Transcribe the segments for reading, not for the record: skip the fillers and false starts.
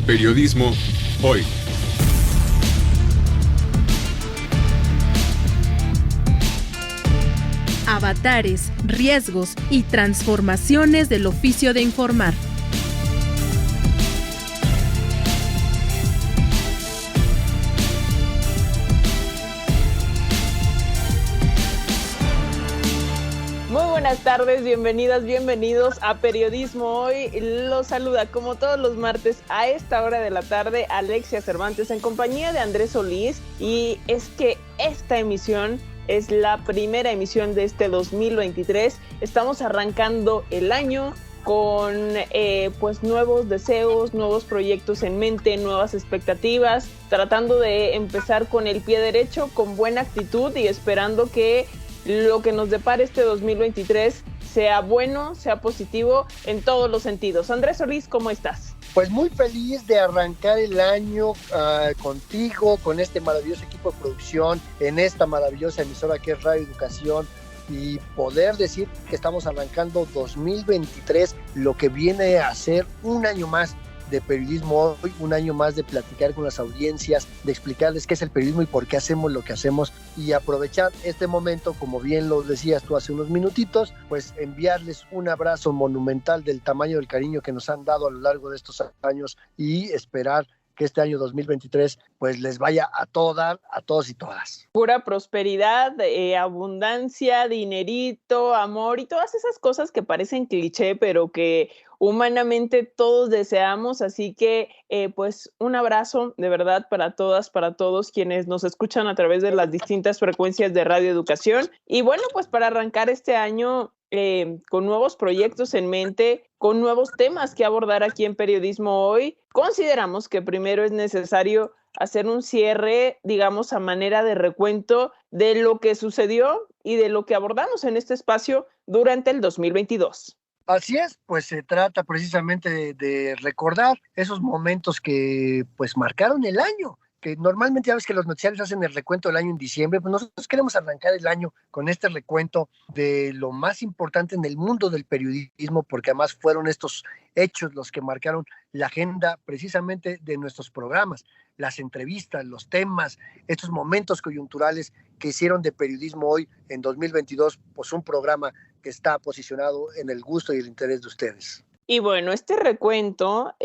Periodismo hoy. Avatares, riesgos y transformaciones del oficio de informar. Buenas tardes, bienvenidas, bienvenidos a Periodismo Hoy. Los saluda como todos los martes a esta hora de la tarde Alexia Cervantes en compañía de Andrés Solís, y es que esta emisión es la primera emisión de este 2023. Estamos arrancando el año con pues nuevos deseos, nuevos proyectos en mente, nuevas expectativas, tratando de empezar con el pie derecho, con buena actitud y esperando que lo que nos depare este 2023 sea bueno, sea positivo en todos los sentidos. Andrés Solís, ¿cómo estás? Pues muy feliz de arrancar el año contigo, con este maravilloso equipo de producción, en esta maravillosa emisora que es Radio Educación, y poder decir que estamos arrancando 2023, lo que viene a ser un año más de Periodismo Hoy, un año más de platicar con las audiencias, de explicarles qué es el periodismo y por qué hacemos lo que hacemos, y aprovechar este momento, como bien lo decías tú hace unos minutitos, pues enviarles un abrazo monumental del tamaño del cariño que nos han dado a lo largo de estos años, y esperar que este año 2023 pues les vaya a todo dar, a todos y todas. Pura prosperidad, abundancia, dinerito, amor y todas esas cosas que parecen cliché, pero que humanamente todos deseamos. Así que pues un abrazo de verdad para todas, para todos quienes nos escuchan a través de las distintas frecuencias de Radio Educación. Y bueno, pues para arrancar este año con nuevos proyectos en mente, con nuevos temas que abordar aquí en Periodismo Hoy, consideramos que primero es necesario hacer un cierre, digamos, a manera de recuento de lo que sucedió y de lo que abordamos en este espacio durante el 2022. Así es, pues se trata precisamente de recordar esos momentos que pues marcaron el año, que normalmente ya ves que los noticiarios hacen el recuento del año en diciembre. Pues nosotros queremos arrancar el año con este recuento de lo más importante en el mundo del periodismo, porque además fueron estos hechos los que marcaron la agenda precisamente de nuestros programas, las entrevistas, los temas, estos momentos coyunturales que hicieron de Periodismo Hoy en 2022, pues un programa que está posicionado en el gusto y el interés de ustedes. Y bueno, este recuento,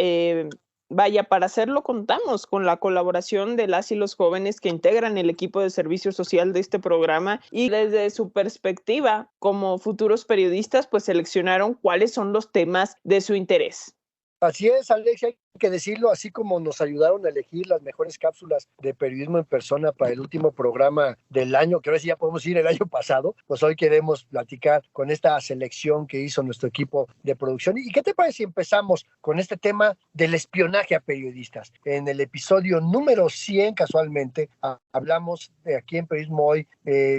vaya, para hacerlo contamos con la colaboración de las y los jóvenes que integran el equipo de servicio social de este programa, y desde su perspectiva como futuros periodistas, pues seleccionaron cuáles son los temas de su interés. Así es, Alexia, hay que decirlo, así como nos ayudaron a elegir las mejores cápsulas de periodismo en persona para el último programa del año, que ahora sí ya podemos ir el año pasado, pues hoy queremos platicar con esta selección que hizo nuestro equipo de producción. ¿Y qué te parece si empezamos con este tema del espionaje a periodistas? En el episodio número 100, casualmente, hablamos aquí en Periodismo Hoy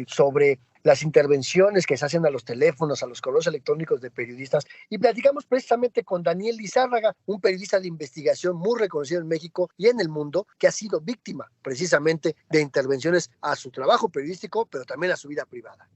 sobre las intervenciones que se hacen a los teléfonos, a los correos electrónicos de periodistas, y platicamos precisamente con Daniel Lizárraga, un periodista de investigación muy reconocido en México y en el mundo, que ha sido víctima precisamente de intervenciones a su trabajo periodístico, pero también a su vida privada.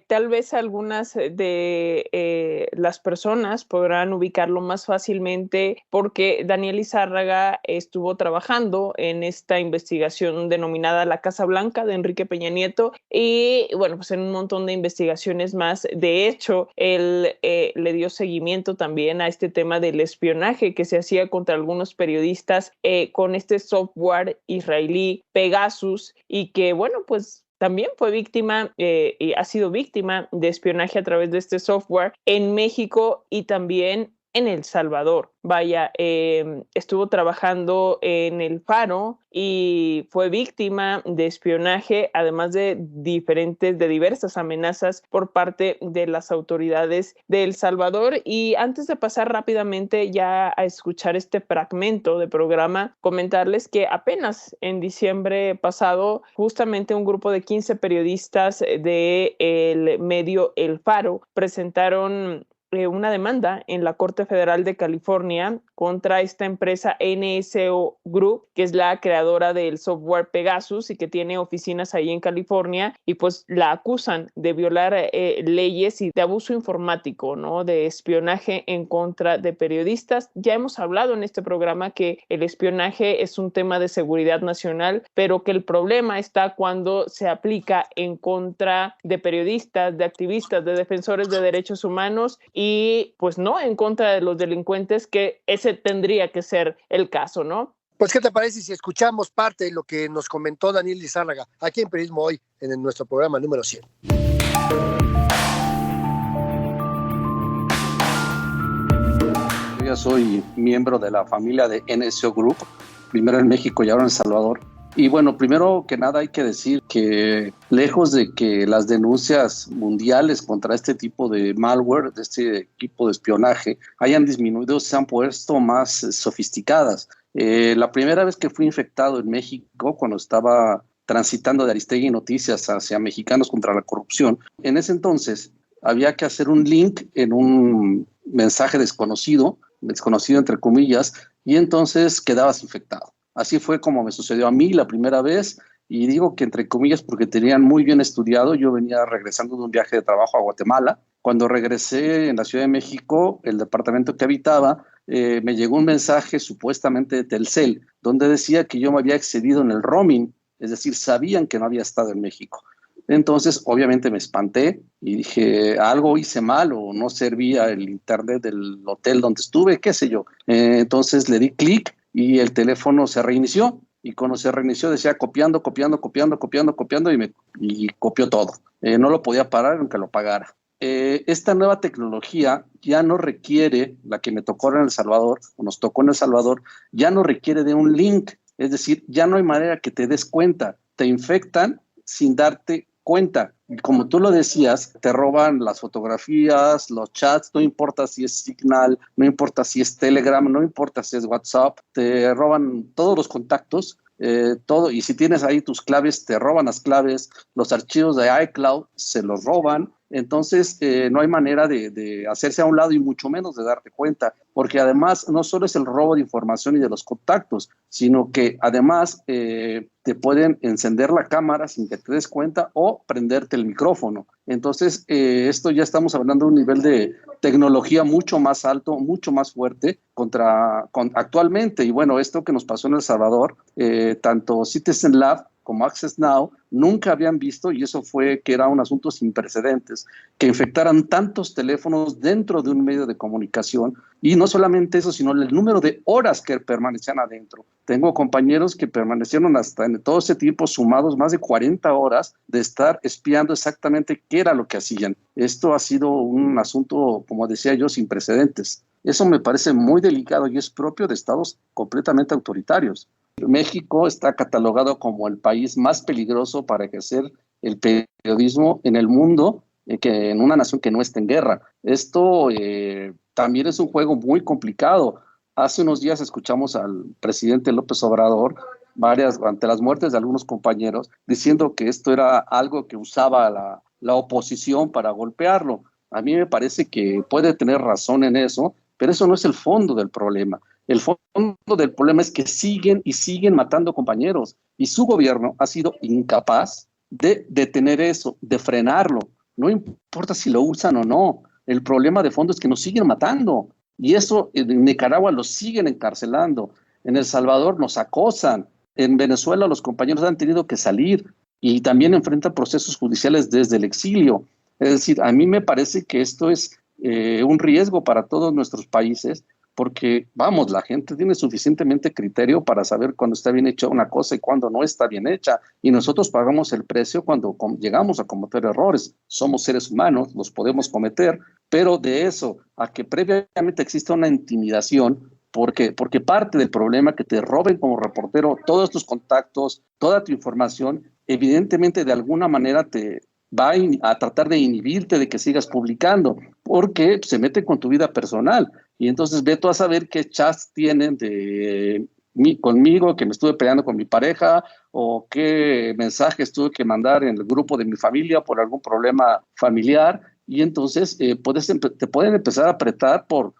Tal vez algunas de las personas podrán ubicarlo más fácilmente porque Daniel Lizárraga estuvo trabajando en esta investigación denominada La Casa Blanca de Enrique Peña Nieto, y bueno, pues en un montón de investigaciones más. De hecho, él le dio seguimiento también a este tema del espionaje que se hacía contra algunos periodistas con este software israelí Pegasus, y que bueno, pues también fue víctima y ha sido víctima de espionaje a través de este software en México y también en El Salvador. Vaya, estuvo trabajando en El Faro y fue víctima de espionaje, además de diversas amenazas por parte de las autoridades de El Salvador. Y antes de pasar rápidamente ya a escuchar este fragmento de programa, comentarles que apenas en diciembre pasado, justamente un grupo de 15 periodistas del medio El Faro presentaron una demanda en la Corte Federal de California contra esta empresa NSO Group, que es la creadora del software Pegasus y que tiene oficinas ahí en California, y pues la acusan de violar leyes y de abuso informático, ¿no? De espionaje en contra de periodistas. Ya hemos hablado en este programa que el espionaje es un tema de seguridad nacional, pero que el problema está cuando se aplica en contra de periodistas, de activistas, de defensores de derechos humanos y pues no en contra de los delincuentes, que ese tendría que ser el caso, ¿no? Pues, ¿qué te parece si escuchamos parte de lo que nos comentó Daniel Lizárraga aquí en Periodismo Hoy, en nuestro programa número 100? Yo ya soy miembro de la familia de NSO Group, primero en México y ahora en El Salvador. Y bueno, primero que nada hay que decir que lejos de que las denuncias mundiales contra este tipo de malware, de este tipo de espionaje, hayan disminuido, se han puesto más sofisticadas. La primera vez que fui infectado en México, cuando estaba transitando de Aristegui Noticias hacia Mexicanos contra la Corrupción, en ese entonces había que hacer un link en un mensaje desconocido entre comillas, y entonces quedabas infectado. Así fue como me sucedió a mí la primera vez, y digo que entre comillas porque tenían muy bien estudiado. Yo venía regresando de un viaje de trabajo a Guatemala. Cuando regresé en la Ciudad de México, el departamento que habitaba, me llegó un mensaje supuestamente de Telcel, donde decía que yo me había excedido en el roaming, es decir, sabían que no había estado en México. Entonces, obviamente me espanté y dije, algo hice mal o no servía el internet del hotel donde estuve, qué sé yo. Entonces le di clic y el teléfono se reinició, y cuando se reinició decía copiando y copió todo. No lo podía parar aunque lo pagara. Esta nueva tecnología ya no requiere, la que me tocó en El Salvador, o nos tocó en El Salvador, ya no requiere de un link, es decir, ya no hay manera que te des cuenta, te infectan sin darte cuenta. Como tú lo decías, te roban las fotografías, los chats, no importa si es Signal, no importa si es Telegram, no importa si es WhatsApp, te roban todos los contactos, todo, y si tienes ahí tus claves, te roban las claves, los archivos de iCloud se los roban. Entonces no hay manera de hacerse a un lado y mucho menos de darte cuenta, porque además no solo es el robo de información y de los contactos, sino que además te pueden encender la cámara sin que te des cuenta o prenderte el micrófono. Entonces esto ya estamos hablando de un nivel de tecnología mucho más alto, mucho más fuerte actualmente. Y bueno, esto que nos pasó en El Salvador, tanto Citizen Lab como Access Now nunca habían visto, y eso fue que era un asunto sin precedentes, que infectaran tantos teléfonos dentro de un medio de comunicación, y no solamente eso, sino el número de horas que permanecían adentro. Tengo compañeros que permanecieron hasta en todo ese tiempo sumados más de 40 horas de estar espiando exactamente qué era lo que hacían. Esto ha sido un asunto, como decía yo, sin precedentes. Eso me parece muy delicado y es propio de estados completamente autoritarios. México está catalogado como el país más peligroso para ejercer el periodismo en el mundo, que en una nación que no está en guerra. Esto también es un juego muy complicado. Hace unos días escuchamos al presidente López Obrador, ante las muertes de algunos compañeros, diciendo que esto era algo que usaba la oposición para golpearlo. A mí me parece que puede tener razón en eso, pero eso no es el fondo del problema. El fondo del problema es que siguen matando compañeros, y su gobierno ha sido incapaz de detener eso, de frenarlo. No importa si lo usan o no, el problema de fondo es que nos siguen matando, y eso en Nicaragua los siguen encarcelando, en El Salvador nos acosan, en Venezuela los compañeros han tenido que salir y también enfrentan procesos judiciales desde el exilio. Es decir, a mí me parece que esto es un riesgo para todos nuestros países, porque, vamos, la gente tiene suficientemente criterio para saber cuándo está bien hecha una cosa y cuándo no está bien hecha, y nosotros pagamos el precio cuando llegamos a cometer errores. Somos seres humanos, los podemos cometer, pero de eso a que previamente exista una intimidación, porque parte del problema que te roben como reportero todos tus contactos, toda tu información, evidentemente de alguna manera te va a tratar de inhibirte de que sigas publicando, porque se mete con tu vida personal. Y entonces ve tú a saber qué chats tienen conmigo, que me estuve peleando con mi pareja, o qué mensajes tuve que mandar en el grupo de mi familia por algún problema familiar. y entonces te pueden empezar a apretar por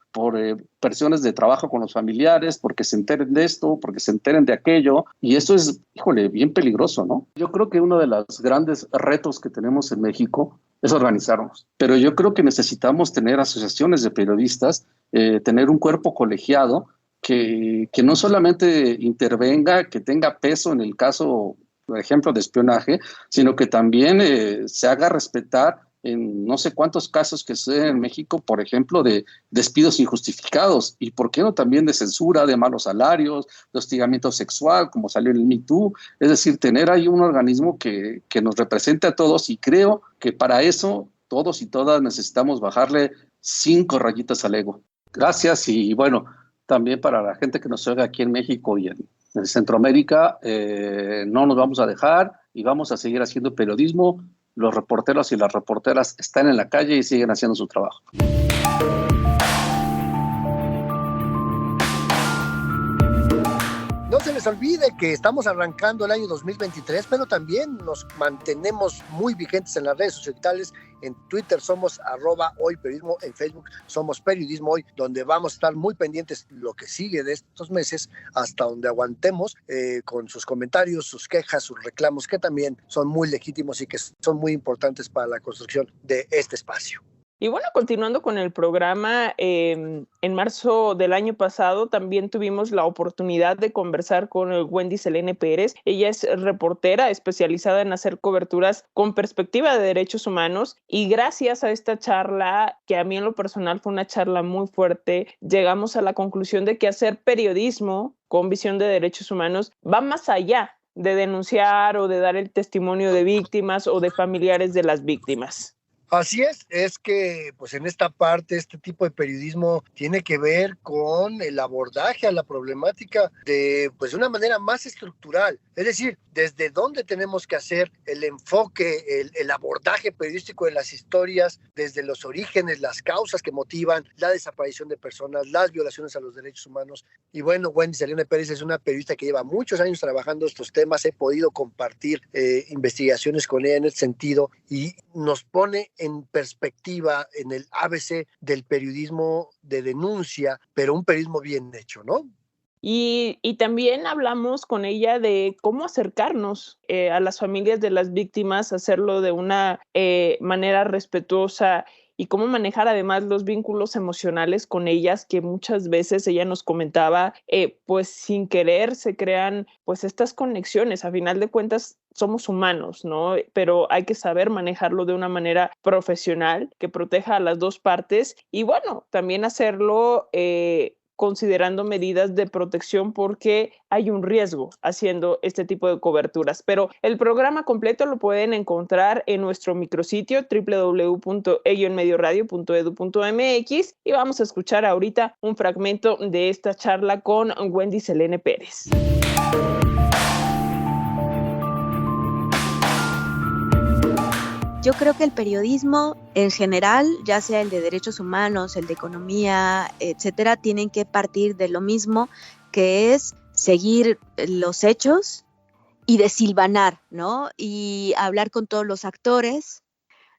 presiones de trabajo con los familiares, porque se enteren de esto, porque se enteren de aquello, y eso es, híjole, bien peligroso, ¿no? Yo creo que uno de los grandes retos que tenemos en México es organizarnos, pero yo creo que necesitamos tener asociaciones de periodistas, tener un cuerpo colegiado que no solamente intervenga, que tenga peso en el caso, por ejemplo, de espionaje, sino que también se haga respetar en no sé cuántos casos que se den en México, por ejemplo, de despidos injustificados, y por qué no también de censura, de malos salarios, de hostigamiento sexual, como salió en el Me Too. Es decir, tener ahí un organismo que nos represente a todos, y creo que para eso todos y todas necesitamos bajarle 5 rayitas al ego. Gracias, y bueno, también para la gente que nos oiga aquí en México y en Centroamérica, no nos vamos a dejar y vamos a seguir haciendo periodismo. Los reporteros y las reporteras están en la calle y siguen haciendo su trabajo. No se les olvide que estamos arrancando el año 2023, pero también nos mantenemos muy vigentes en las redes sociales. En Twitter somos @hoyperiodismo, en Facebook somos Periodismo Hoy, donde vamos a estar muy pendientes lo que sigue de estos meses hasta donde aguantemos, con sus comentarios, sus quejas, sus reclamos, que también son muy legítimos y que son muy importantes para la construcción de este espacio. Y bueno, continuando con el programa, en marzo del año pasado también tuvimos la oportunidad de conversar con Wendy Selene Pérez. Ella es reportera especializada en hacer coberturas con perspectiva de derechos humanos, y gracias a esta charla, que a mí en lo personal fue una charla muy fuerte, llegamos a la conclusión de que hacer periodismo con visión de derechos humanos va más allá de denunciar o de dar el testimonio de víctimas o de familiares de las víctimas. Así es que pues en esta parte este tipo de periodismo tiene que ver con el abordaje a la problemática de una manera más estructural, es decir, desde dónde tenemos que hacer el enfoque, el abordaje periodístico de las historias, desde los orígenes, las causas que motivan la desaparición de personas, las violaciones a los derechos humanos. Y bueno, Wendy Selene Pérez es una periodista que lleva muchos años trabajando estos temas, he podido compartir investigaciones con ella en ese sentido, y nos pone en perspectiva en el ABC del periodismo de denuncia, pero un periodismo bien hecho, ¿no? Y también hablamos con ella de cómo acercarnos a las familias de las víctimas, hacerlo de una manera respetuosa, y cómo manejar además los vínculos emocionales con ellas, que muchas veces ella nos comentaba, pues sin querer se crean pues estas conexiones. A final de cuentas somos humanos, ¿no? Pero hay que saber manejarlo de una manera profesional que proteja a las dos partes, y bueno, también hacerlo considerando medidas de protección, porque hay un riesgo haciendo este tipo de coberturas. Pero el programa completo lo pueden encontrar en nuestro micrositio www.elloenmedioradio.edu.mx, y vamos a escuchar ahorita un fragmento de esta charla con Wendy Selene Pérez. Yo creo que el periodismo en general, ya sea el de derechos humanos, el de economía, etcétera, tienen que partir de lo mismo, que es seguir los hechos y desilvanar, ¿no? Y hablar con todos los actores,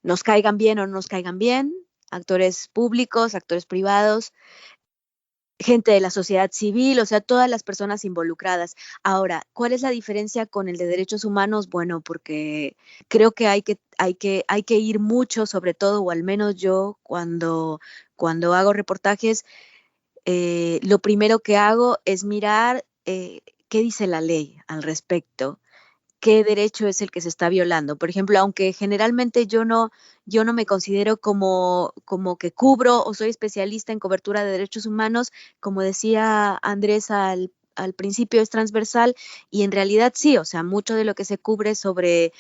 nos caigan bien o no nos caigan bien, actores públicos, actores privados, gente de la sociedad civil, o sea, todas las personas involucradas. Ahora, ¿cuál es la diferencia con el de derechos humanos? Bueno, porque creo que hay que ir mucho, sobre todo, o al menos yo, cuando hago reportajes, lo primero que hago es mirar qué dice la ley al respecto, qué derecho es el que se está violando. Por ejemplo, aunque generalmente yo no me considero como que cubro o soy especialista en cobertura de derechos humanos, como decía Andrés al principio, es transversal, y en realidad sí, o sea, mucho de lo que se cubre sobre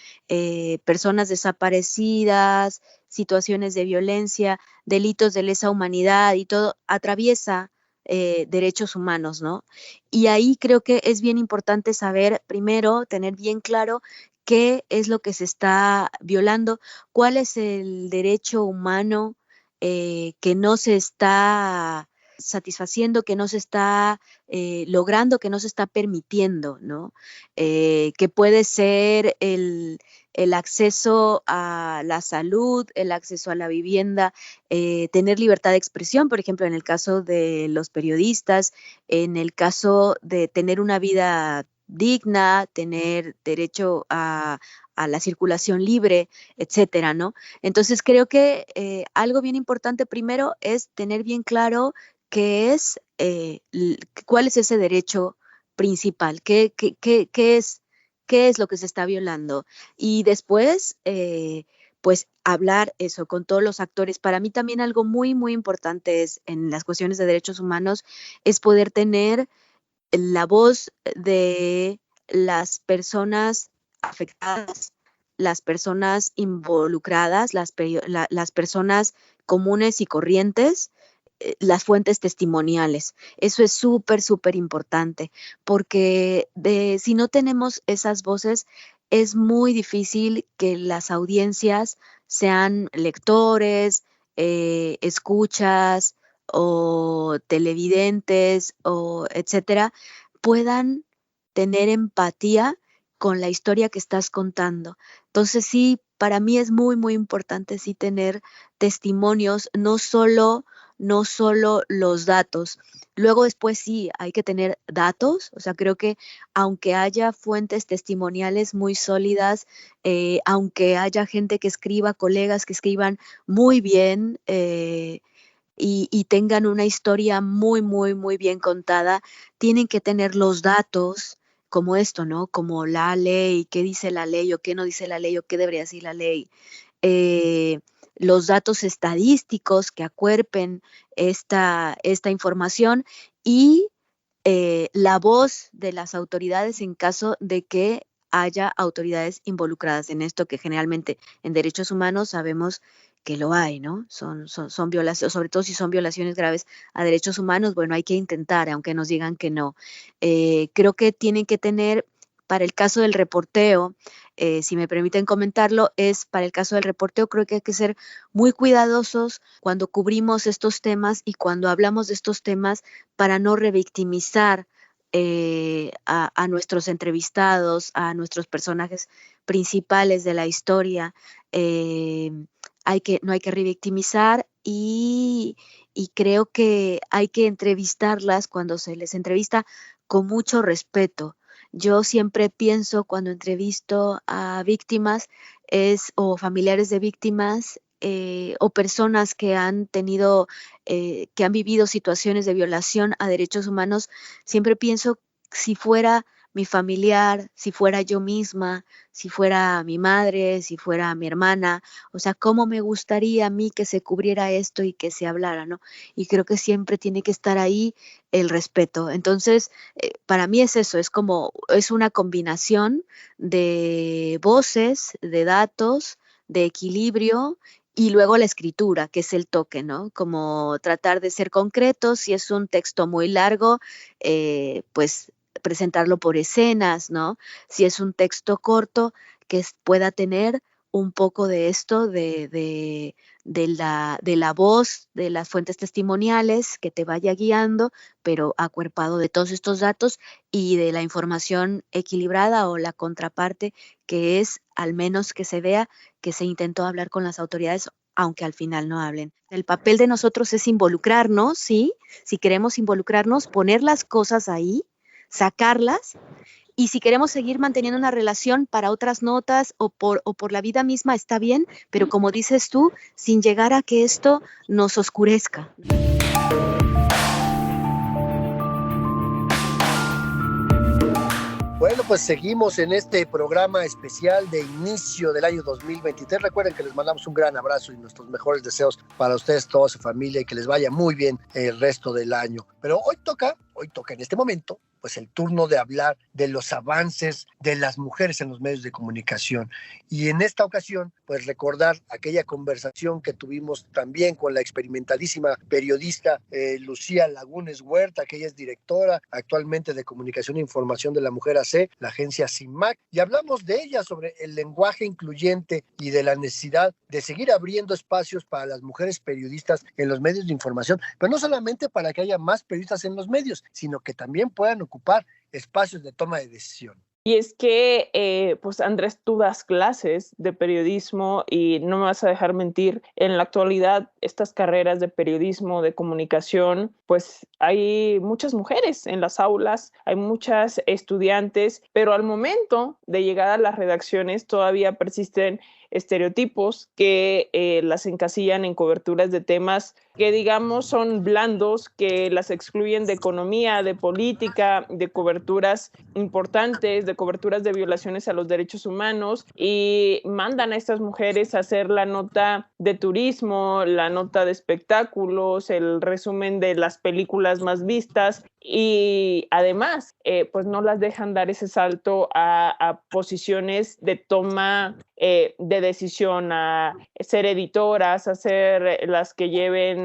personas desaparecidas, situaciones de violencia, delitos de lesa humanidad y todo, atraviesa derechos humanos, ¿no? Y ahí creo que es bien importante saber, primero, tener bien claro qué es lo que se está violando, cuál es el derecho humano que no se está satisfaciendo, que no se está logrando, que no se está permitiendo, ¿no? Que puede ser el acceso a la salud, el acceso a la vivienda, tener libertad de expresión, por ejemplo, en el caso de los periodistas, en el caso de tener una vida digna, tener derecho a la circulación libre, etcétera, ¿no? Entonces creo que algo bien importante primero es tener bien claro qué es, cuál es ese derecho principal, qué es lo que se está violando. Y después, pues hablar eso con todos los actores. Para mí también algo muy, muy importante es en las cuestiones de derechos humanos es poder tener la voz de las personas afectadas, las personas involucradas, las personas comunes y corrientes, las fuentes testimoniales. Eso es súper, súper importante, porque si no tenemos esas voces, es muy difícil que las audiencias sean lectores, escuchas o televidentes o etcétera, puedan tener empatía con la historia que estás contando. Entonces sí, para mí es muy, muy importante sí tener testimonios, no solo los datos. Luego después sí, hay que tener datos, o sea, creo que aunque haya fuentes testimoniales muy sólidas, aunque haya gente que escriba, colegas que escriban muy bien, y tengan una historia muy, muy, muy bien contada, tienen que tener los datos como esto, ¿no? Como la ley, qué dice la ley o qué no dice la ley o qué debería decir la ley. Eh, los datos estadísticos que acuerpen esta información y la voz de las autoridades en caso de que haya autoridades involucradas en esto, que generalmente en derechos humanos sabemos que lo hay, ¿no? Son violaciones, sobre todo si son violaciones graves a derechos humanos, bueno, hay que intentar, aunque nos digan que no. Creo que tienen que tener, para el caso del reporteo, si me permiten comentarlo, para el caso del reporteo, creo que hay que ser muy cuidadosos cuando cubrimos estos temas y cuando hablamos de estos temas para no revictimizar a nuestros entrevistados, a nuestros personajes principales de la historia. No hay que revictimizar y creo que hay que entrevistarlas cuando se les entrevista con mucho respeto. Yo siempre pienso cuando entrevisto a víctimas o familiares de víctimas o personas que han que han vivido situaciones de violación a derechos humanos, siempre pienso si fuera mi familiar, si fuera yo misma, si fuera mi madre, si fuera mi hermana, o sea, cómo me gustaría a mí que se cubriera esto y que se hablara, ¿no? Y creo que siempre tiene que estar ahí el respeto. Entonces, para mí es eso, es una combinación de voces, de datos, de equilibrio y luego la escritura, que es el toque, ¿no? Como tratar de ser concretos, si es un texto muy largo, pues presentarlo por escenas, ¿no? Si es un texto corto, que pueda tener un poco de esto, de la voz, de las fuentes testimoniales, que te vaya guiando, pero acuerpado de todos estos datos y de la información equilibrada o la contraparte, que es al menos que se vea que se intentó hablar con las autoridades, aunque al final no hablen. El papel de nosotros es involucrarnos, ¿sí? Si queremos involucrarnos, poner las cosas ahí, sacarlas, y si queremos seguir manteniendo una relación para otras notas o por la vida misma, está bien, pero como dices tú, sin llegar a que esto nos oscurezca. Bueno, pues seguimos en este programa especial de inicio del año 2023. Recuerden que les mandamos un gran abrazo y nuestros mejores deseos para ustedes, toda su familia, y que les vaya muy bien el resto del año. Pero hoy toca en este momento, pues el turno de hablar de los avances de las mujeres en los medios de comunicación. Y en esta ocasión, pues recordar aquella conversación que tuvimos también con la experimentadísima periodista Lucía Lagunes Huerta, que ella es directora actualmente de Comunicación e Información de la Mujer AC, la agencia CIMAC, y hablamos de ella sobre el lenguaje incluyente y de la necesidad de seguir abriendo espacios para las mujeres periodistas en los medios de información, pero no solamente para que haya más periodistas en los medios, sino que también puedan ocupar espacios de toma de decisión. Y es que, pues Andrés, tú das clases de periodismo y no me vas a dejar mentir, en la actualidad estas carreras de periodismo, de comunicación, pues hay muchas mujeres en las aulas, hay muchas estudiantes, pero al momento de llegar a las redacciones todavía persisten estereotipos que las encasillan en coberturas de temas que digamos son blandos, que las excluyen de economía, de política, de coberturas importantes, de coberturas de violaciones a los derechos humanos, y mandan a estas mujeres a hacer la nota de turismo, la nota de espectáculos, el resumen de las películas más vistas, y además pues no las dejan dar ese salto a posiciones de toma de decisión, a ser editoras, a ser las que lleven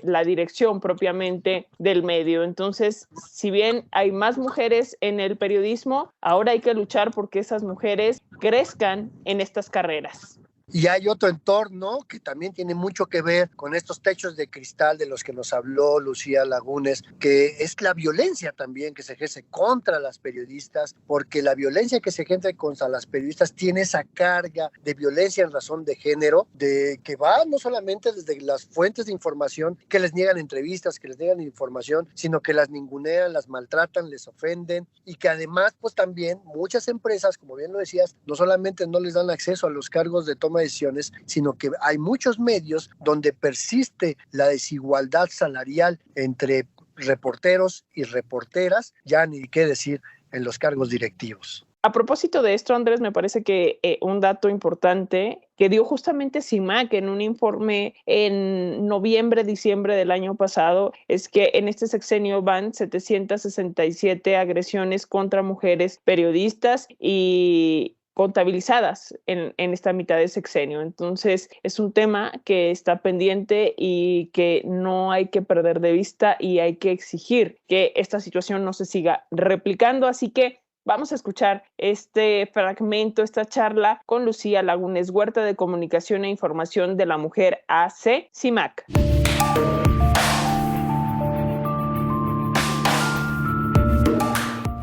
la dirección propiamente del medio. Entonces, si bien hay más mujeres en el periodismo, ahora hay que luchar porque esas mujeres crezcan en estas carreras. Y hay otro entorno que también tiene mucho que ver con estos techos de cristal de los que nos habló Lucía Lagunes, que es la violencia también que se ejerce contra las periodistas, porque la violencia que se ejerce contra las periodistas tiene esa carga de violencia en razón de género, de que va no solamente desde las fuentes de información que les niegan entrevistas, que les niegan información, sino que las ningunean, las maltratan, les ofenden, y que además pues también muchas empresas, como bien lo decías, no solamente no les dan acceso a los cargos de toma de decisiones, sino que hay muchos medios donde persiste la desigualdad salarial entre reporteros y reporteras, ya ni qué decir en los cargos directivos. A propósito de esto, Andrés, me parece que un dato importante que dio justamente CIMAC en un informe en noviembre, diciembre del año pasado, es que en este sexenio van 767 agresiones contra mujeres periodistas y contabilizadas en esta mitad de sexenio. Entonces, es un tema que está pendiente y que no hay que perder de vista, y hay que exigir que esta situación no se siga replicando. Así que vamos a escuchar este fragmento, esta charla con Lucía Lagunes Huerta, de Comunicación e Información de la Mujer AC, CIMAC.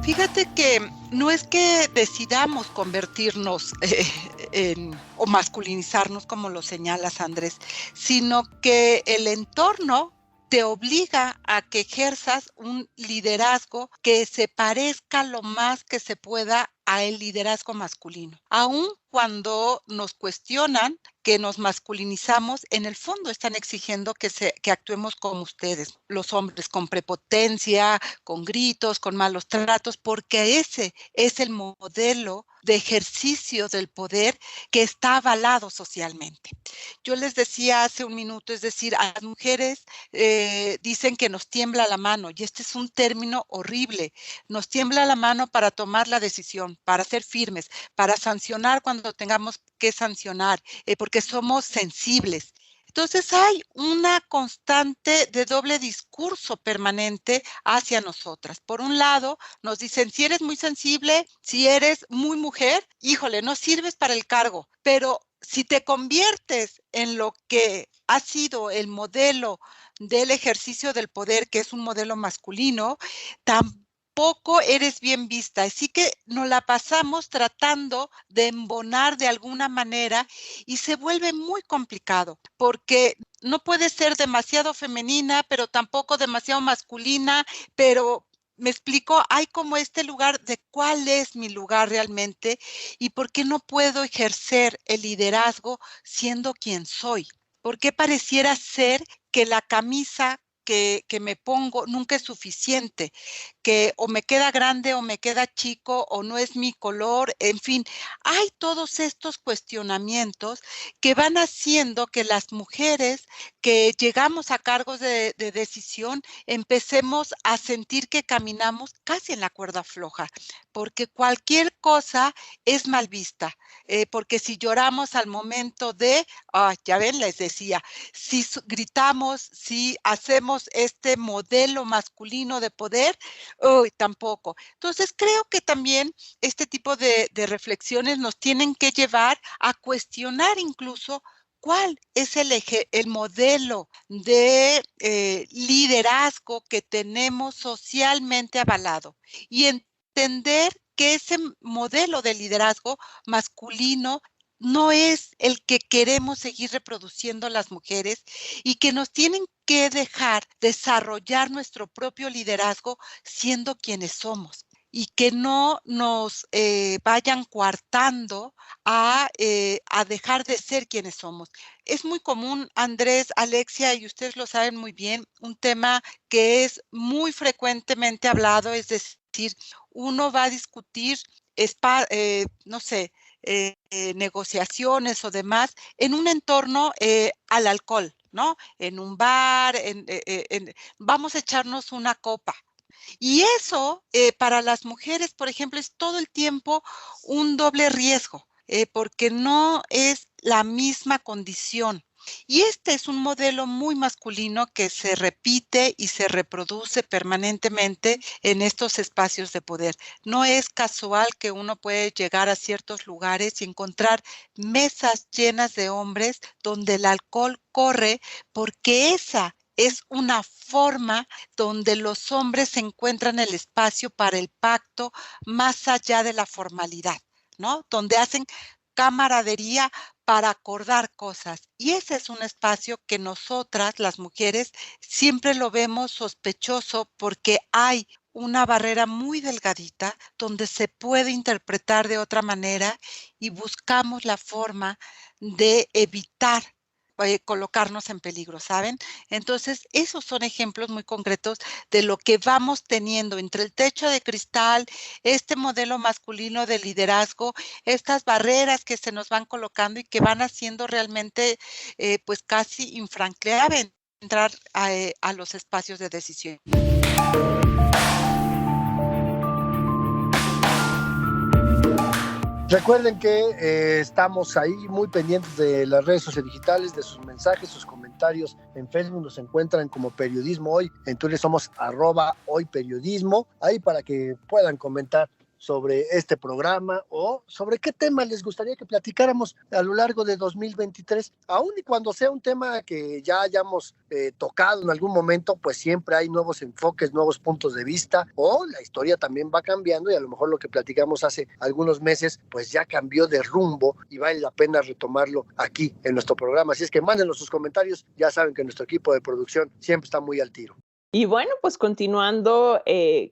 Fíjate que no es que decidamos convertirnos o masculinizarnos, como lo señalas, Andrés, sino que el entorno te obliga a que ejerzas un liderazgo que se parezca lo más que se pueda a el liderazgo masculino. Aun cuando nos cuestionan que nos masculinizamos, en el fondo están exigiendo que actuemos como ustedes, los hombres, con prepotencia, con gritos, con malos tratos, porque ese es el modelo de ejercicio del poder que está avalado socialmente. Yo les decía hace un minuto, es decir, a las mujeres dicen que nos tiembla la mano, y este es un término horrible. Nos tiembla la mano para tomar la decisión, para ser firmes, para sancionar cuando tengamos que sancionar, porque somos sensibles. Entonces hay una constante de doble discurso permanente hacia nosotras. Por un lado, nos dicen, si eres muy sensible, si eres muy mujer, híjole, no sirves para el cargo. Pero si te conviertes en lo que ha sido el modelo del ejercicio del poder, que es un modelo masculino, tampoco eres bien vista. Así que nos la pasamos tratando de embonar de alguna manera, y se vuelve muy complicado, porque no puede ser demasiado femenina, pero tampoco demasiado masculina, pero me explico, hay como este lugar de cuál es mi lugar realmente y por qué no puedo ejercer el liderazgo siendo quien soy. ¿Por qué pareciera ser que la camisa que me pongo nunca es suficiente, que o me queda grande o me queda chico o no es mi color? En fin, hay todos estos cuestionamientos que van haciendo que las mujeres que llegamos a cargos de decisión empecemos a sentir que caminamos casi en la cuerda floja, porque cualquier cosa es mal vista, porque si lloramos al momento de, ya ven, les decía, si gritamos, si hacemos este modelo masculino de poder, tampoco. Entonces creo que también este tipo de reflexiones nos tienen que llevar a cuestionar incluso cuál es el modelo de liderazgo que tenemos socialmente avalado, y entender que ese modelo de liderazgo masculino no es el que queremos seguir reproduciendo las mujeres y que nos tienen que dejar desarrollar nuestro propio liderazgo siendo quienes somos y que no nos vayan coartando a dejar de ser quienes somos. Es muy común, Andrés, Alexia, y ustedes lo saben muy bien, un tema que es muy frecuentemente hablado, es decir, uno va a discutir, no sé, negociaciones o demás en un entorno al alcohol, ¿no? En un bar, vamos a echarnos una copa. Y eso para las mujeres, por ejemplo, es todo el tiempo un doble riesgo, porque no es la misma condición. Y este es un modelo muy masculino que se repite y se reproduce permanentemente en estos espacios de poder. No es casual que uno puede llegar a ciertos lugares y encontrar mesas llenas de hombres donde el alcohol corre, porque esa es una forma donde los hombres encuentran el espacio para el pacto más allá de la formalidad, ¿no? Donde hacen camaradería para acordar cosas. Y ese es un espacio que nosotras, las mujeres, siempre lo vemos sospechoso porque hay una barrera muy delgadita donde se puede interpretar de otra manera y buscamos la forma de evitar colocarnos en peligro, ¿saben? Entonces, esos son ejemplos muy concretos de lo que vamos teniendo entre el techo de cristal, este modelo masculino de liderazgo, estas barreras que se nos van colocando y que van haciendo realmente, pues casi infranqueable entrar a los espacios de decisión. Recuerden que estamos ahí muy pendientes de las redes sociales digitales, de sus mensajes, sus comentarios. En Facebook nos encuentran como Periodismo Hoy, en Twitter somos @hoyperiodismo, ahí para que puedan comentar sobre este programa o sobre qué tema les gustaría que platicáramos a lo largo de 2023, aun y cuando sea un tema que ya hayamos tocado en algún momento, pues siempre hay nuevos enfoques, nuevos puntos de vista, o la historia también va cambiando y a lo mejor lo que platicamos hace algunos meses pues ya cambió de rumbo y vale la pena retomarlo aquí en nuestro programa. Así es que mándenos sus comentarios, ya saben que nuestro equipo de producción siempre está muy al tiro. Y bueno, pues continuando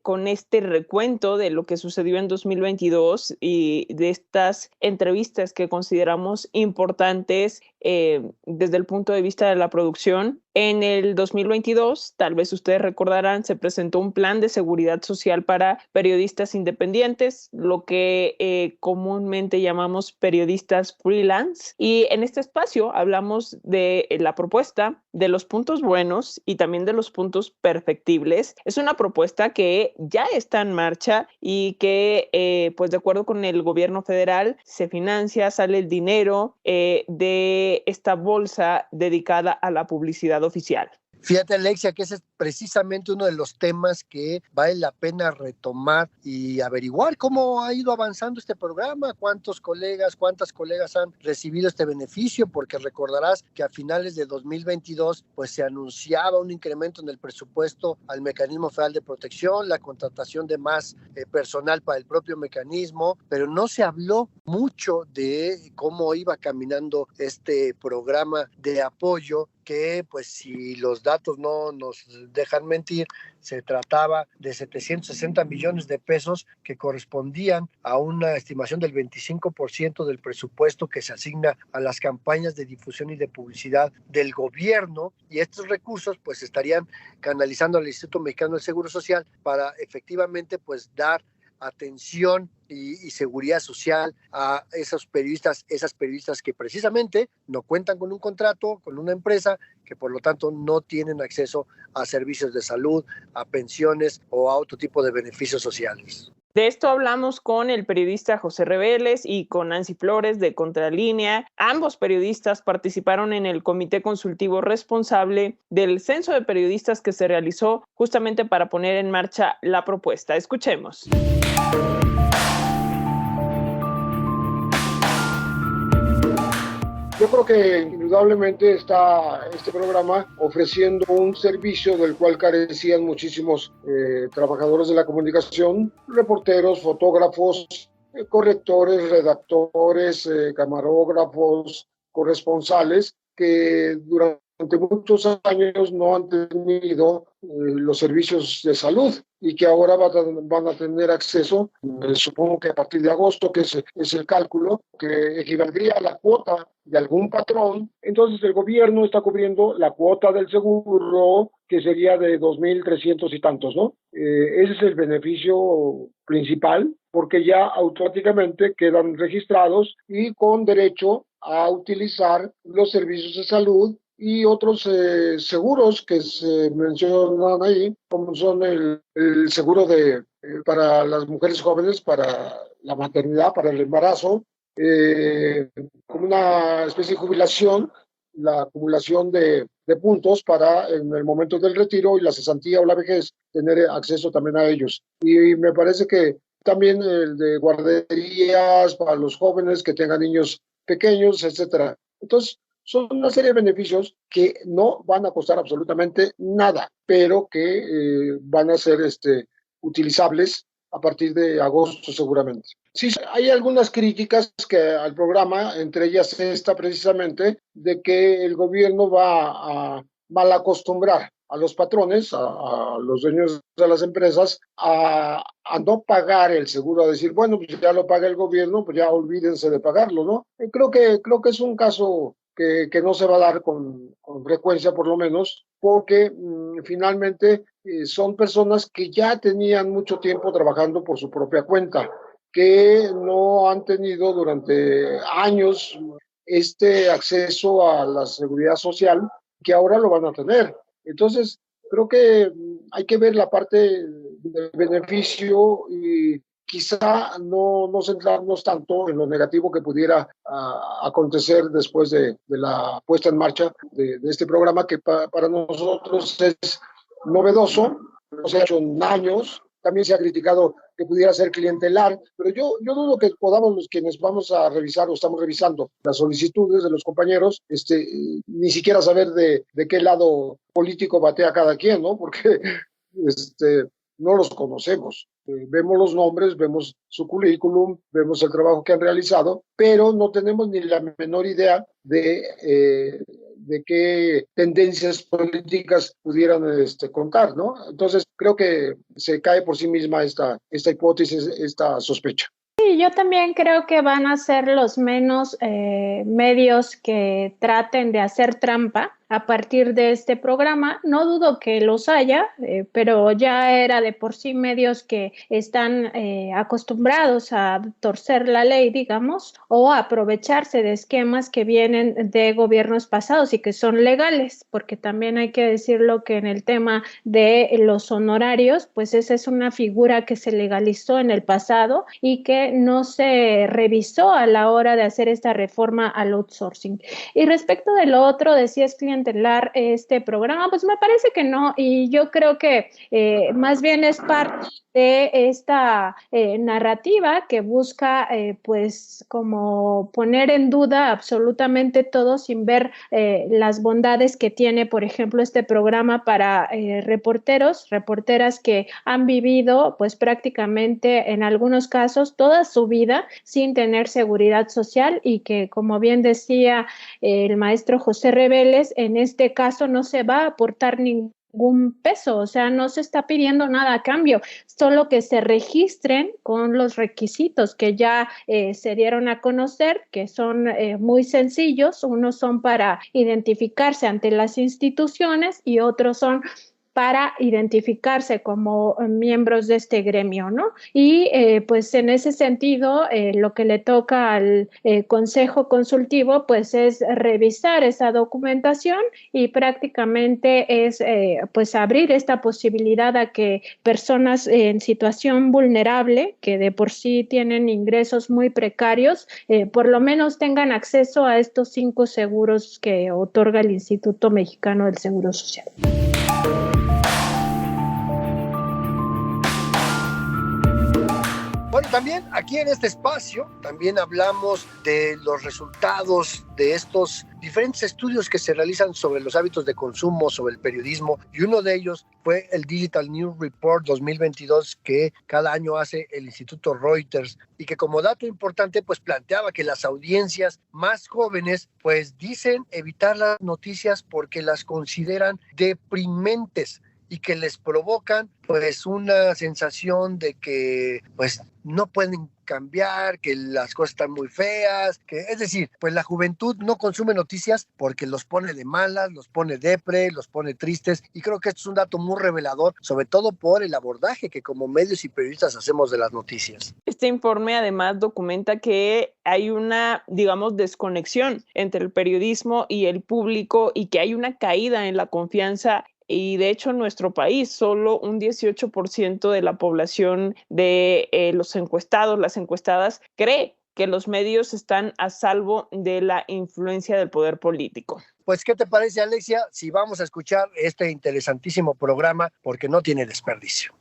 con este recuento de lo que sucedió en 2022 y de estas entrevistas que consideramos importantes desde el punto de vista de la producción. En el 2022, tal vez ustedes recordarán, se presentó un plan de seguridad social para periodistas independientes, lo que comúnmente llamamos periodistas freelance. Y en este espacio hablamos de la propuesta, de los puntos buenos y también de los puntos perfectibles. Es una propuesta que ya está en marcha y que, pues de acuerdo con el gobierno federal, se financia, sale el dinero de esta bolsa dedicada a la publicidad oficial. Fíjate, Alexia, que ese es precisamente uno de los temas que vale la pena retomar y averiguar cómo ha ido avanzando este programa, cuántas colegas han recibido este beneficio, porque recordarás que a finales de 2022 pues se anunciaba un incremento en el presupuesto al Mecanismo Federal de Protección, la contratación de más personal para el propio mecanismo, pero no se habló mucho de cómo iba caminando este programa de apoyo, que pues si los datos no nos dejan mentir, se trataba de 760 millones de pesos que correspondían a una estimación del 25% del presupuesto que se asigna a las campañas de difusión y de publicidad del gobierno, y estos recursos pues estarían canalizando al Instituto Mexicano del Seguro Social para efectivamente pues dar atención y seguridad social a esos periodistas, esas periodistas que precisamente no cuentan con un contrato, con una empresa, que por lo tanto no tienen acceso a servicios de salud, a pensiones o a otro tipo de beneficios sociales. De esto hablamos con el periodista José Reveles y con Nancy Flores de Contralínea. Ambos periodistas participaron en el comité consultivo responsable del censo de periodistas que se realizó justamente para poner en marcha la propuesta. Escuchemos. Yo creo que indudablemente está este programa ofreciendo un servicio del cual carecían muchísimos trabajadores de la comunicación, reporteros, fotógrafos, correctores, redactores, camarógrafos, corresponsales, que durante muchos años no han tenido los servicios de salud y que ahora van a tener acceso, supongo que a partir de agosto, que es el cálculo, que equivaldría a la cuota de algún patrón. Entonces el gobierno está cubriendo la cuota del seguro, que sería de 2.300 y tantos, ¿no? Ese es el beneficio principal, porque ya automáticamente quedan registrados y con derecho a utilizar los servicios de salud y otros seguros que se mencionan ahí, como son el seguro para las mujeres jóvenes, para la maternidad, para el embarazo, como una especie de jubilación, la acumulación de puntos para en el momento del retiro y la cesantía o la vejez, tener acceso también a ellos. Y me parece que también el de guarderías para los jóvenes que tengan niños pequeños, etcétera. Entonces, son una serie de beneficios que no van a costar absolutamente nada, pero que van a ser utilizables a partir de agosto seguramente. Sí, hay algunas críticas al programa, entre ellas esta precisamente, de que el gobierno va a mal acostumbrar a los patrones, a los dueños de las empresas, a no pagar el seguro, a decir, bueno, pues ya lo paga el gobierno, pues ya olvídense de pagarlo, ¿no? Creo que es un caso que no se va a dar con frecuencia, por lo menos, porque finalmente son personas que ya tenían mucho tiempo trabajando por su propia cuenta, que no han tenido durante años este acceso a la seguridad social, que ahora lo van a tener. Entonces, creo que hay que ver la parte del beneficio y quizá no centrarnos tanto en lo negativo que pudiera acontecer después de la puesta en marcha de este programa, que para nosotros es novedoso, no se ha hecho en años. También se ha criticado que pudiera ser clientelar, pero yo dudo que podamos, los quienes vamos a revisar o estamos revisando las solicitudes de los compañeros, ni siquiera saber de qué lado político batea cada quien, ¿no? Porque no los conocemos. Vemos los nombres, vemos su currículum, vemos el trabajo que han realizado, pero no tenemos ni la menor idea de qué tendencias políticas pudieran contar, ¿no? Entonces, creo que se cae por sí misma esta hipótesis, esta sospecha. Sí, yo también creo que van a ser los menos medios que traten de hacer trampa a partir de este programa. No dudo que los haya, pero ya era de por sí medios que están acostumbrados a torcer la ley, digamos, o a aprovecharse de esquemas que vienen de gobiernos pasados y que son legales, porque también hay que decirlo que en el tema de los honorarios, pues esa es una figura que se legalizó en el pasado y que no se revisó a la hora de hacer esta reforma al outsourcing. Y respecto de lo otro, decías clientelar este programa, pues me parece que no, y yo creo que más bien es parte de esta narrativa que busca pues como poner en duda absolutamente todo sin ver las bondades que tiene, por ejemplo, este programa para reporteras que han vivido pues prácticamente en algunos casos toda su vida sin tener seguridad social y que, como bien decía el maestro José Reveles, en este caso no se va a aportar ningún peso, o sea, no se está pidiendo nada a cambio, solo que se registren con los requisitos que ya se dieron a conocer, que son muy sencillos. Unos son para identificarse ante las instituciones y otros son para identificarse como miembros de este gremio, ¿no? Y pues en ese sentido, lo que le toca al Consejo Consultivo, pues es revisar esa documentación y prácticamente es pues abrir esta posibilidad a que personas en situación vulnerable, que de por sí tienen ingresos muy precarios, por lo menos tengan acceso a estos 5 seguros que otorga el Instituto Mexicano del Seguro Social. Bueno, bueno, también aquí en este espacio, también hablamos de los resultados de estos diferentes estudios que se realizan sobre los hábitos de consumo, sobre el periodismo, y uno de ellos fue el Digital News Report 2022 que cada año hace el Instituto Reuters, y que como dato importante pues planteaba que las audiencias más jóvenes pues dicen evitar las noticias porque las consideran deprimentes y que les provocan pues una sensación de que pues no pueden cambiar, que las cosas están muy feas, que es decir, pues la juventud no consume noticias porque los pone de malas, los pone depre, los pone tristes, y creo que esto es un dato muy revelador, sobre todo por el abordaje que como medios y periodistas hacemos de las noticias. Este informe además documenta que hay una, digamos, desconexión entre el periodismo y el público y que hay una caída en la confianza. Y de hecho en nuestro país solo un 18% de la población de los encuestados, las encuestadas, cree que los medios están a salvo de la influencia del poder político. Pues, ¿qué te parece, Alexia, si vamos a escuchar este interesantísimo programa porque no tiene desperdicio?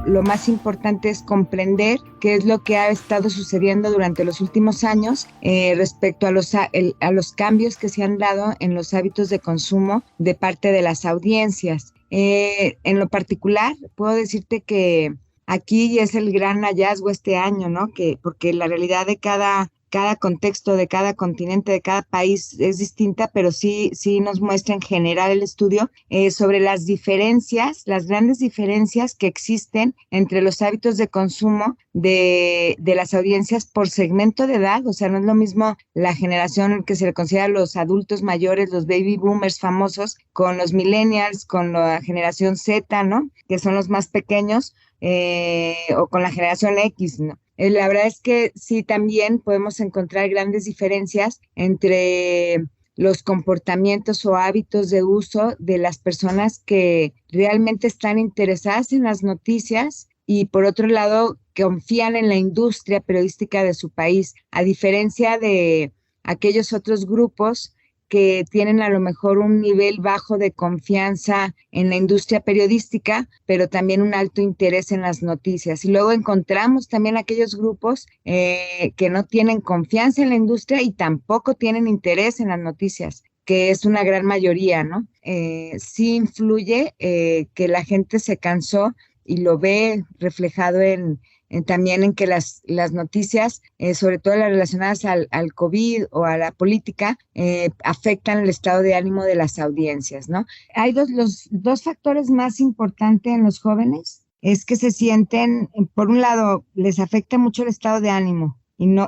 Lo más importante es comprender qué es lo que ha estado sucediendo durante los últimos años respecto a los cambios que se han dado en los hábitos de consumo de parte de las audiencias. En lo particular, puedo decirte que aquí es el gran hallazgo este año, ¿no? Porque la realidad de cada contexto, de cada continente, de cada país es distinta, pero sí nos muestra en general el estudio sobre las diferencias, las grandes diferencias que existen entre los hábitos de consumo de las audiencias por segmento de edad. O sea, no es lo mismo la generación que se le considera los adultos mayores, los baby boomers famosos, con los millennials, con la generación Z, ¿no? Que son los más pequeños, o con la generación X, ¿no? La verdad es que sí, también podemos encontrar grandes diferencias entre los comportamientos o hábitos de uso de las personas que realmente están interesadas en las noticias y, por otro lado, confían en la industria periodística de su país, a diferencia de aquellos otros grupos que tienen a lo mejor un nivel bajo de confianza en la industria periodística, pero también un alto interés en las noticias. Y luego encontramos también aquellos grupos que no tienen confianza en la industria y tampoco tienen interés en las noticias, que es una gran mayoría, ¿no? Sí influye que la gente se cansó y lo ve reflejado también en que las noticias, sobre todo las relacionadas al COVID o a la política, afectan el estado de ánimo de las audiencias, ¿no? Hay los dos factores más importantes en los jóvenes, es que se sienten, por un lado, les afecta mucho el estado de ánimo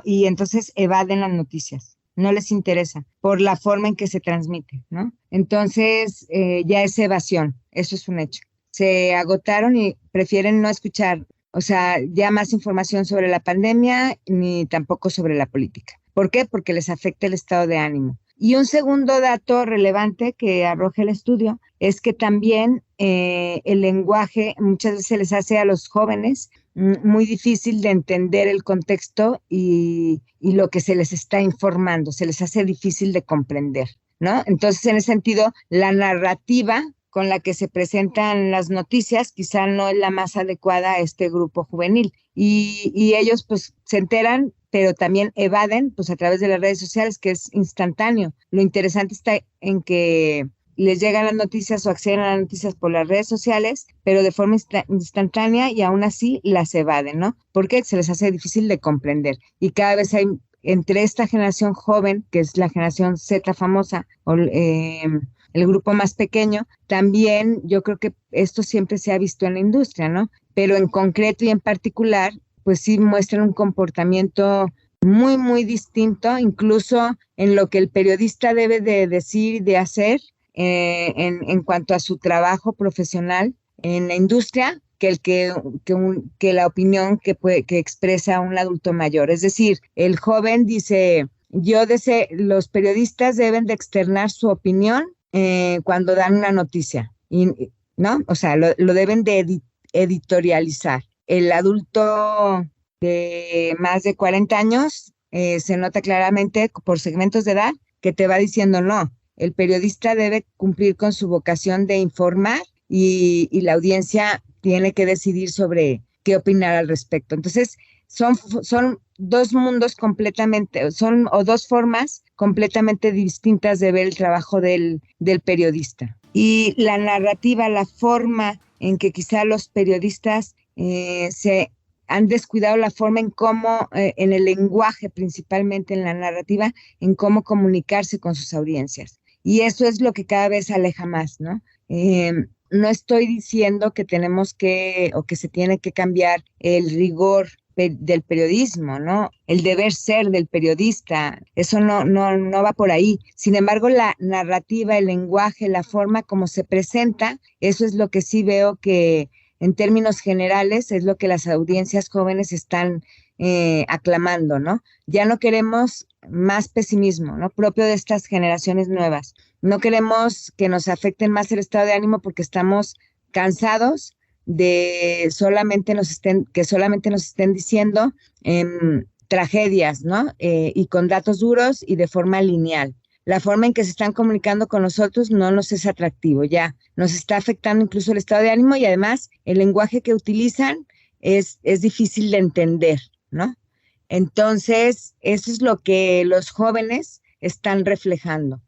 y entonces evaden las noticias. No les interesa por la forma en que se transmite, ¿no? Entonces, ya es evasión, eso es un hecho. Se agotaron y prefieren no escuchar, o sea, ya más información sobre la pandemia ni tampoco sobre la política. ¿Por qué? Porque les afecta el estado de ánimo. Y un segundo dato relevante que arroja el estudio es que también el lenguaje muchas veces se les hace a los jóvenes muy difícil de entender el contexto y lo que se les está informando, se les hace difícil de comprender, ¿no? Entonces, en ese sentido, la narrativa con la que se presentan las noticias quizá no es la más adecuada a este grupo juvenil. Y ellos pues se enteran, pero también evaden pues a través de las redes sociales, que es instantáneo. Lo interesante está en que les llegan las noticias o acceden a las noticias por las redes sociales, pero de forma instantánea, y aún así las evaden, ¿no? Porque se les hace difícil de comprender. Y cada vez hay, entre esta generación joven, que es la generación Z famosa, o el grupo más pequeño, también yo creo que esto siempre se ha visto en la industria, ¿no? Pero en concreto y en particular, pues sí muestran un comportamiento muy, muy distinto, incluso en lo que el periodista debe de decir y de hacer en cuanto a su trabajo profesional en la industria, que la opinión que expresa un adulto mayor. Es decir, el joven dice, los periodistas deben de externar su opinión cuando dan una noticia, ¿no? O sea, lo deben de editorializar. El adulto de más de 40 años se nota claramente por segmentos de edad que te va diciendo no. El periodista debe cumplir con su vocación de informar y la audiencia tiene que decidir sobre qué opinar al respecto. Entonces, son dos mundos completamente, o dos formas completamente distintas de ver el trabajo del periodista. Y la narrativa, la forma en que quizá los periodistas se han descuidado la forma en cómo, en el lenguaje principalmente, en la narrativa, en cómo comunicarse con sus audiencias. Y eso es lo que cada vez aleja más, ¿no? No estoy diciendo que tenemos que, o que se tiene que cambiar el rigor del periodismo, ¿no? El deber ser del periodista, eso no va por ahí. Sin embargo, la narrativa, el lenguaje, la forma como se presenta, eso es lo que sí veo que en términos generales es lo que las audiencias jóvenes están aclamando, ¿no? Ya no queremos más pesimismo, ¿no? Propio de estas generaciones nuevas. No queremos que nos afecten más el estado de ánimo porque estamos cansados de que solamente nos estén diciendo tragedias, ¿no? Y con datos duros y de forma lineal. La forma en que se están comunicando con nosotros no nos es atractivo, ya nos está afectando incluso el estado de ánimo y además el lenguaje que utilizan es difícil de entender, ¿no? Entonces, eso es lo que los jóvenes están reflejando.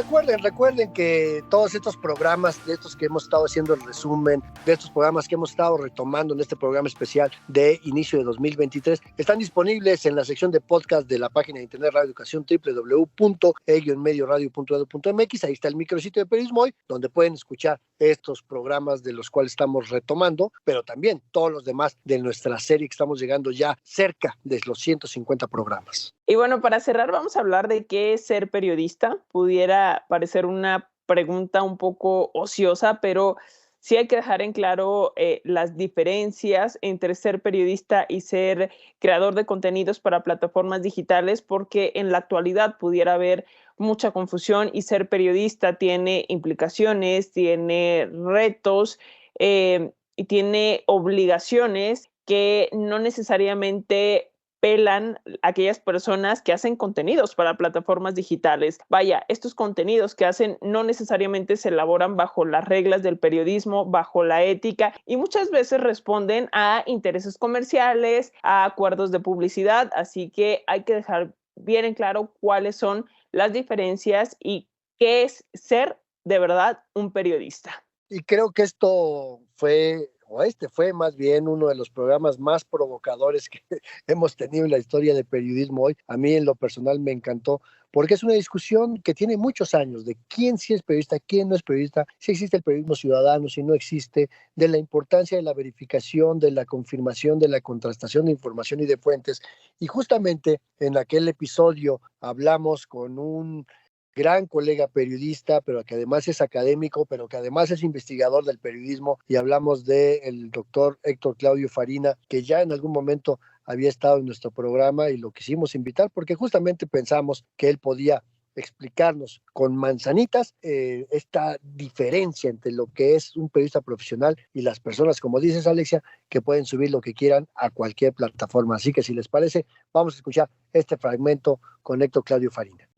Bueno, recuerden que todos estos programas, de estos que hemos estado haciendo el resumen, de estos programas que hemos estado retomando en este programa especial de inicio de 2023, están disponibles en la sección de podcast de la página de internet Radio Educación, www.e-medioradio.edu.mx. Ahí está el micrositio de Periodismo Hoy, donde pueden escuchar estos programas de los cuales estamos retomando, pero también todos los demás de nuestra serie que estamos llegando ya cerca de los 150 programas. Y bueno, para cerrar vamos a hablar de qué es ser periodista. Pudiera parecer una pregunta un poco ociosa, pero sí hay que dejar en claro las diferencias entre ser periodista y ser creador de contenidos para plataformas digitales, porque en la actualidad pudiera haber mucha confusión y ser periodista tiene implicaciones, tiene retos y tiene obligaciones que no necesariamente pelan aquellas personas que hacen contenidos para plataformas digitales. Vaya, estos contenidos que hacen no necesariamente se elaboran bajo las reglas del periodismo, bajo la ética, y muchas veces responden a intereses comerciales, a acuerdos de publicidad, así que hay que dejar bien en claro cuáles son las diferencias y qué es ser de verdad un periodista. Y creo que esto fue más bien uno de los programas más provocadores que hemos tenido en la historia de Periodismo Hoy. A mí en lo personal me encantó, porque es una discusión que tiene muchos años de quién sí es periodista, quién no es periodista, si existe el periodismo ciudadano, si no existe, de la importancia de la verificación, de la confirmación, de la contrastación de información y de fuentes. Y justamente en aquel episodio hablamos con un gran colega periodista, pero que además es académico, pero que además es investigador del periodismo, y hablamos del doctor Héctor Claudio Farina, que ya en algún momento había estado en nuestro programa y lo quisimos invitar porque justamente pensamos que él podía explicarnos con manzanitas esta diferencia entre lo que es un periodista profesional y las personas, como dices, Alexia, que pueden subir lo que quieran a cualquier plataforma. Así que si les parece, vamos a escuchar este fragmento con Héctor Claudio Farina.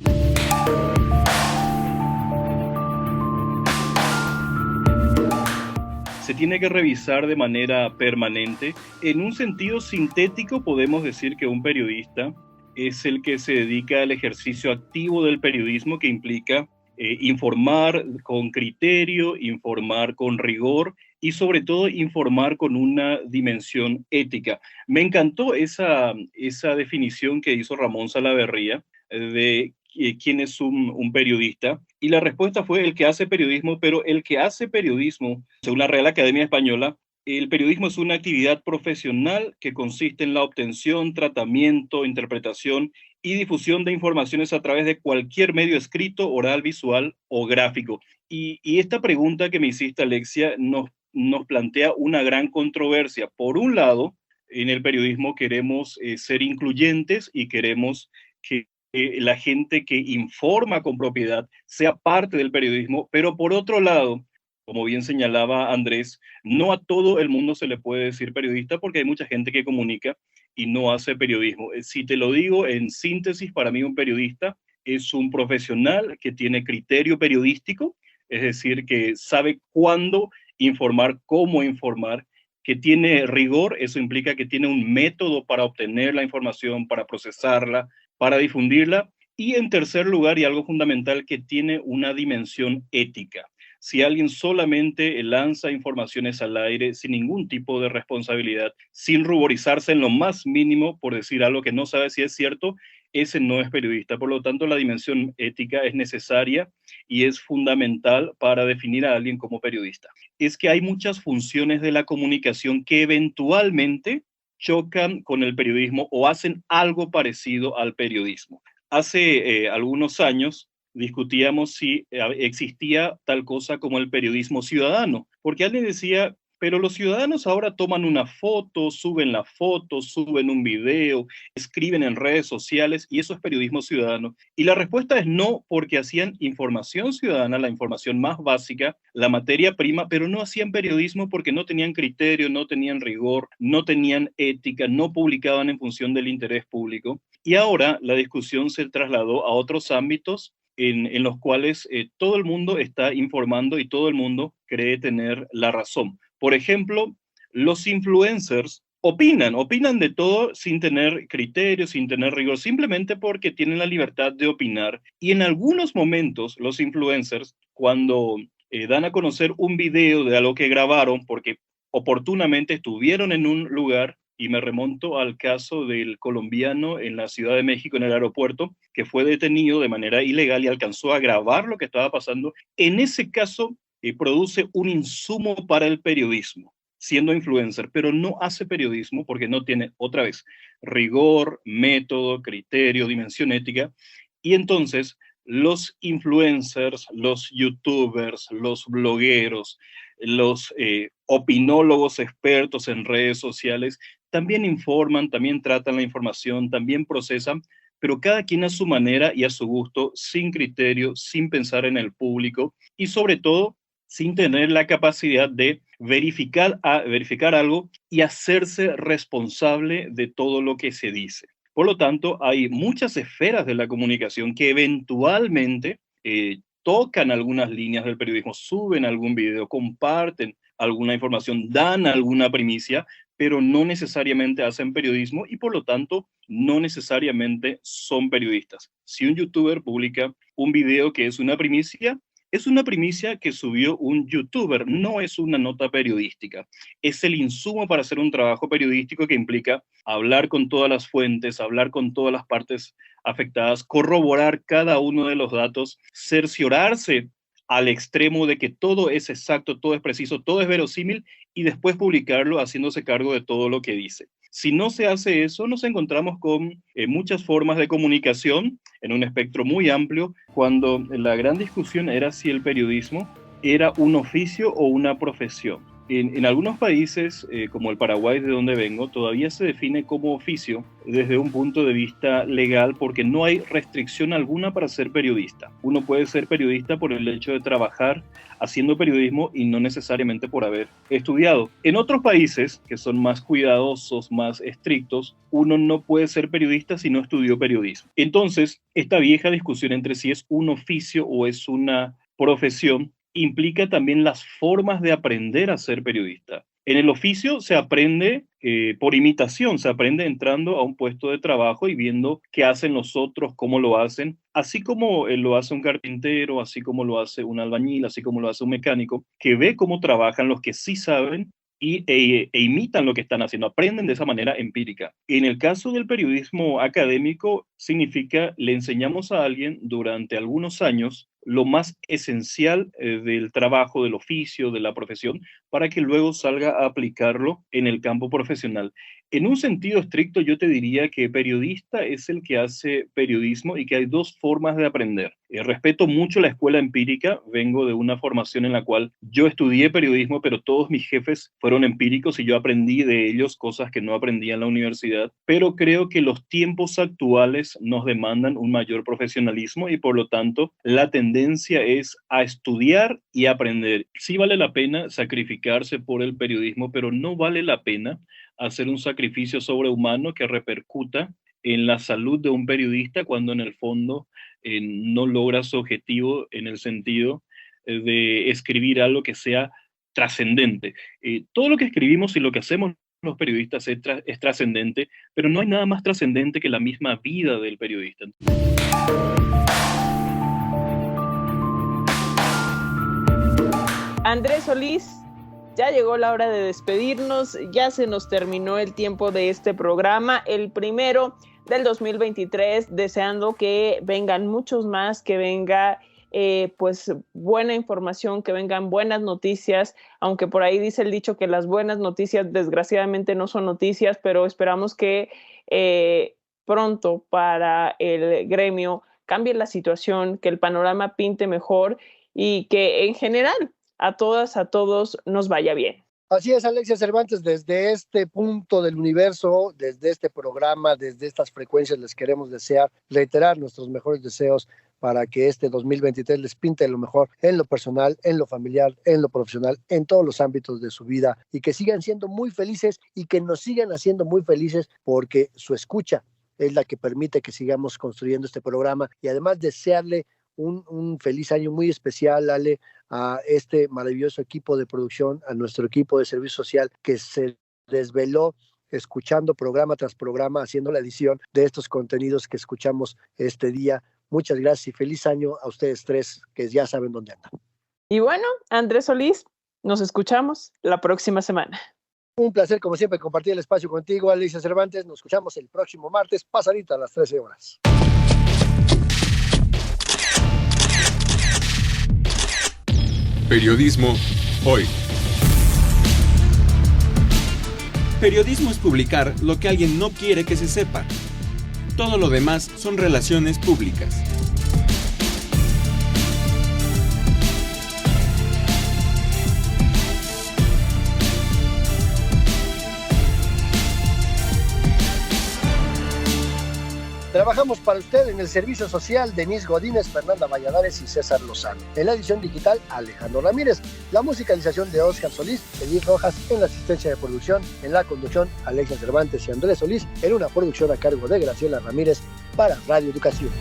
Se tiene que revisar de manera permanente. En un sentido sintético podemos decir que un periodista es el que se dedica al ejercicio activo del periodismo, que implica informar con criterio, informar con rigor y sobre todo informar con una dimensión ética. Me encantó esa definición que hizo Ramón Salaverría de quién es un periodista, y la respuesta fue el que hace periodismo, pero el que hace periodismo, según la Real Academia Española, el periodismo es una actividad profesional que consiste en la obtención, tratamiento, interpretación y difusión de informaciones a través de cualquier medio escrito, oral, visual o gráfico. Y esta pregunta que me hiciste, Alexia, nos plantea una gran controversia. Por un lado, en el periodismo queremos ser incluyentes y queremos que la gente que informa con propiedad sea parte del periodismo, pero por otro lado, como bien señalaba Andrés, no a todo el mundo se le puede decir periodista porque hay mucha gente que comunica y no hace periodismo. Si te lo digo en síntesis, para mí un periodista es un profesional que tiene criterio periodístico, es decir, que sabe cuándo informar, cómo informar, que tiene rigor, eso implica que tiene un método para obtener la información, para procesarla, para difundirla, y en tercer lugar, y algo fundamental, que tiene una dimensión ética. Si alguien solamente lanza informaciones al aire sin ningún tipo de responsabilidad, sin ruborizarse en lo más mínimo por decir algo que no sabe si es cierto, ese no es periodista. Por lo tanto, la dimensión ética es necesaria y es fundamental para definir a alguien como periodista. Es que hay muchas funciones de la comunicación que eventualmente chocan con el periodismo o hacen algo parecido al periodismo. Hace algunos años discutíamos si existía tal cosa como el periodismo ciudadano, porque alguien decía, pero los ciudadanos ahora toman una foto, suben la foto, suben un video, escriben en redes sociales y eso es periodismo ciudadano. Y la respuesta es no, porque hacían información ciudadana, la información más básica, la materia prima, pero no hacían periodismo porque no tenían criterio, no tenían rigor, no tenían ética, no publicaban en función del interés público. Y ahora la discusión se trasladó a otros ámbitos en los cuales todo el mundo está informando y todo el mundo cree tener la razón. Por ejemplo, los influencers opinan de todo sin tener criterio, sin tener rigor, simplemente porque tienen la libertad de opinar. Y en algunos momentos, los influencers, cuando dan a conocer un video de algo que grabaron, porque oportunamente estuvieron en un lugar, y me remonto al caso del colombiano en la Ciudad de México, en el aeropuerto, que fue detenido de manera ilegal y alcanzó a grabar lo que estaba pasando. En ese caso, produce un insumo para el periodismo, siendo influencer, pero no hace periodismo porque no tiene, otra vez, rigor, método, criterio, dimensión ética. Y entonces, los influencers, los youtubers, los blogueros, los opinólogos expertos en redes sociales, también informan, también tratan la información, también procesan, pero cada quien a su manera y a su gusto, sin criterio, sin pensar en el público y sobre todo sin tener la capacidad de verificar algo y hacerse responsable de todo lo que se dice. Por lo tanto, hay muchas esferas de la comunicación que eventualmente tocan algunas líneas del periodismo, suben algún video, comparten alguna información, dan alguna primicia, pero no necesariamente hacen periodismo y por lo tanto no necesariamente son periodistas. Si un youtuber publica un video que es una primicia que subió un youtuber, no es una nota periodística. Es el insumo para hacer un trabajo periodístico que implica hablar con todas las fuentes, hablar con todas las partes afectadas, corroborar cada uno de los datos, cerciorarse al extremo de que todo es exacto, todo es preciso, todo es verosímil y después publicarlo haciéndose cargo de todo lo que dice. Si no se hace eso, nos encontramos con muchas formas de comunicación en un espectro muy amplio, cuando la gran discusión era si el periodismo era un oficio o una profesión. En algunos países, como el Paraguay, de donde vengo, todavía se define como oficio desde un punto de vista legal porque no hay restricción alguna para ser periodista. Uno puede ser periodista por el hecho de trabajar haciendo periodismo y no necesariamente por haber estudiado. En otros países, que son más cuidadosos, más estrictos, uno no puede ser periodista si no estudió periodismo. Entonces, esta vieja discusión entre si es un oficio o es una profesión implica también las formas de aprender a ser periodista. En el oficio se aprende por imitación, se aprende entrando a un puesto de trabajo y viendo qué hacen los otros, cómo lo hacen, así como lo hace un carpintero, así como lo hace un albañil, así como lo hace un mecánico, que ve cómo trabajan los que sí saben e imitan lo que están haciendo, aprenden de esa manera empírica. En el caso del periodismo académico, significa le enseñamos a alguien durante algunos años lo más esencial del trabajo, del oficio, de la profesión, para que luego salga a aplicarlo en el campo profesional. En un sentido estricto, yo te diría que periodista es el que hace periodismo y que hay dos formas de aprender. Respeto mucho la escuela empírica, vengo de una formación en la cual yo estudié periodismo, pero todos mis jefes fueron empíricos y yo aprendí de ellos cosas que no aprendí en la universidad, pero creo que los tiempos actuales nos demandan un mayor profesionalismo y por lo tanto la tendencia es a estudiar y aprender. Sí vale la pena sacrificarse por el periodismo, pero no vale la pena hacer un sacrificio sobrehumano que repercuta en la salud de un periodista cuando en el fondo no logra su objetivo en el sentido de escribir algo que sea trascendente. Todo lo que escribimos y lo que hacemos los periodistas es trascendente, pero no hay nada más trascendente que la misma vida del periodista. Andrés Solís, ya llegó la hora de despedirnos, ya se nos terminó el tiempo de este programa, el primero del 2023, deseando que vengan muchos más, que venga pues buena información, que vengan buenas noticias, aunque por ahí dice el dicho que las buenas noticias desgraciadamente no son noticias, pero esperamos que pronto para el gremio cambie la situación, que el panorama pinte mejor y que en general a todas, a todos nos vaya bien. Así es, Alexia Cervantes, desde este punto del universo, desde este programa, desde estas frecuencias les queremos reiterar nuestros mejores deseos para que este 2023 les pinte lo mejor en lo personal, en lo familiar, en lo profesional, en todos los ámbitos de su vida y que sigan siendo muy felices y que nos sigan haciendo muy felices porque su escucha es la que permite que sigamos construyendo este programa y además desearle un feliz año muy especial, Ale, a este maravilloso equipo de producción, a nuestro equipo de servicio social que se desveló escuchando programa tras programa, haciendo la edición de estos contenidos que escuchamos este día. Muchas gracias y feliz año a ustedes tres, que ya saben dónde andan. Y bueno, Andrés Solís, nos escuchamos la próxima semana. Un placer, como siempre, compartir el espacio contigo, Alicia Cervantes. Nos escuchamos el próximo martes, pasadita a las 13 horas. Periodismo hoy. Periodismo es publicar lo que alguien no quiere que se sepa. Todo lo demás son relaciones públicas. Trabajamos para usted en el servicio social Denise Godínez, Fernanda Valladares y César Lozano. En la edición digital, Alejandro Ramírez. La musicalización de Óscar Solís, Edith Rojas en la asistencia de producción. En la conducción, Alexia Cervantes y Andrés Solís. En una producción a cargo de Graciela Ramírez para Radio Educación.